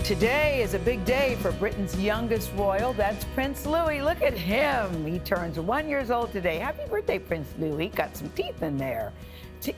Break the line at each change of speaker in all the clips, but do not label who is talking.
Today is a big day for Britain's youngest royal. That's Prince Louis. Look at him. He turns 1 year old today. Happy birthday, Prince Louis. Got some teeth in there.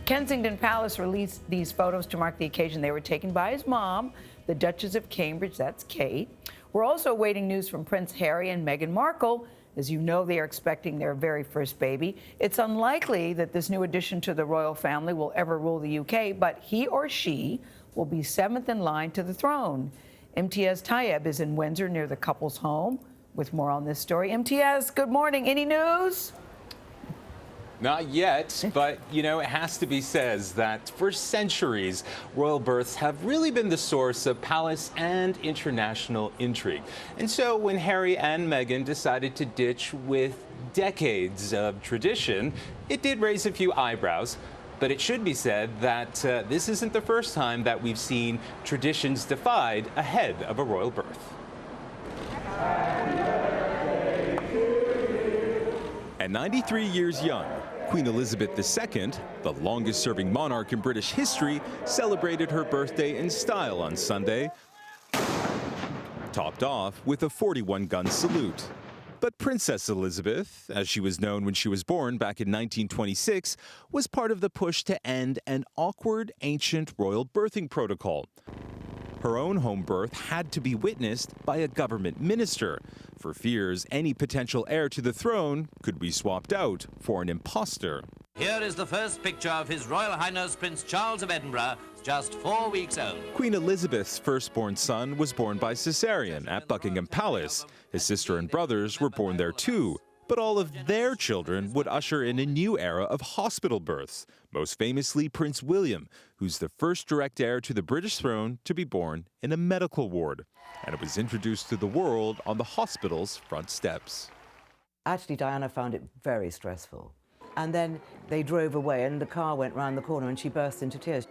Kensington Palace released these photos to mark the occasion. They were taken by his mom, the Duchess of Cambridge. That's Kate. We're also awaiting news from Prince Harry and Meghan Markle. As you know, they are expecting their very first baby. It's unlikely that this new addition to the royal family will ever rule the UK, but he or she will be seventh in line to the throne. Imtiaz Tyab is in Windsor near the couple's home with more on this story. Imtiaz, good morning. Any news?
Not yet, but, you know, it has to be said that for centuries, royal births have really been the source of palace and international intrigue. And so when Harry and Meghan decided to ditch with decades of tradition, it did raise a few eyebrows. But it should be said that this isn't the first time that we've seen traditions defied ahead of a royal birth.
At 93 years young, Queen Elizabeth II, the longest-serving monarch in British history, celebrated her birthday in style on Sunday, topped off with a 41-gun salute. But Princess Elizabeth, as she was known when she was born back in 1926, was part of the push to end an awkward, ancient royal birthing protocol. Her own home birth had to be witnessed by a government minister, for fears any potential heir to the throne could be swapped out for an imposter.
Here is the first picture of His Royal Highness Prince Charles of Edinburgh, just 4 weeks old.
Queen Elizabeth's firstborn son was born by cesarean at Buckingham Palace. His sister and brothers were born there too. But all of their children would usher in a new era of hospital births, most famously Prince William, who's the first direct heir to the British throne to be born in a medical ward. And it was introduced to the world on the hospital's front steps.
Actually, Diana found it very stressful. And then they drove away and the car went round the corner and she burst into tears.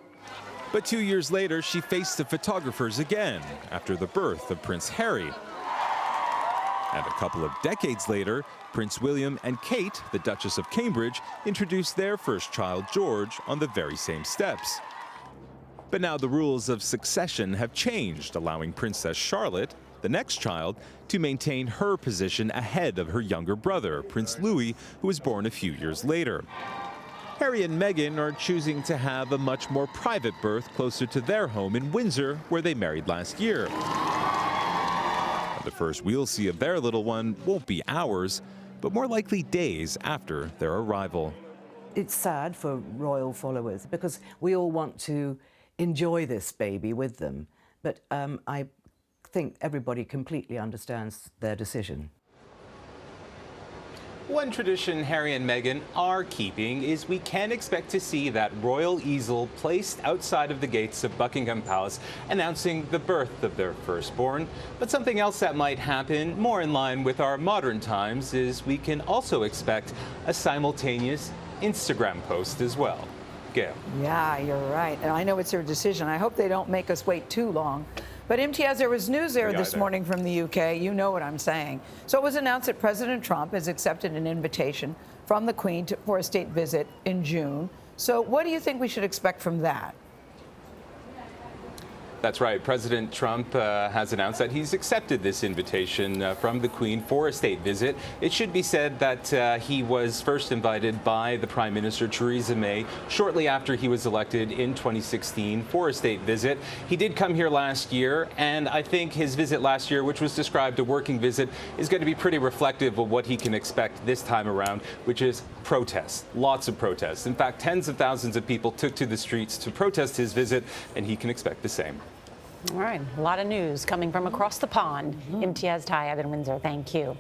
But 2 years later, she faced the photographers again after the birth of Prince Harry. And a couple of decades later, Prince William and Kate, the Duchess of Cambridge, introduced their first child, George, on the very same steps. But now the rules of succession have changed, allowing Princess Charlotte, the next child, to maintain her position ahead of her younger brother, Prince Louis, who was born a few years later. Harry and Meghan are choosing to have a much more private birth closer to their home in Windsor, where they married last year. The first we'll see of their little one won't be hours, but more likely days after their arrival.
It's sad for royal followers because we all want to enjoy this baby with them. But I think everybody completely understands their decision.
One tradition Harry and Meghan are keeping is we can expect to see that royal easel placed outside of the gates of Buckingham Palace announcing the birth of their firstborn. But something else that might happen, more in line with our modern times, is we can also expect a simultaneous Instagram post as well. Gayle.
Yeah, you're right. And I know it's their decision. I hope they don't make us wait too long. But Imtiaz, there was news there this morning from the UK. You know what I'm saying. So it was announced that President Trump has accepted an invitation from the Queen for a state visit in June. So what do you think we should expect from that?
That's right. President Trump has announced that he's accepted this invitation from the Queen for a state visit. It should be said that he was first invited by the Prime Minister, Theresa May, shortly after he was elected in 2016 for a state visit. He did come here last year, and I think his visit last year, which was described a working visit, is going to be pretty reflective of what he can expect this time around, which is protests. Lots of protests. In fact, tens of thousands of people took to the streets to protest his visit, and he can expect the same.
All right, a lot of news coming from across the pond. Imtiaz Tyab in Windsor, thank you.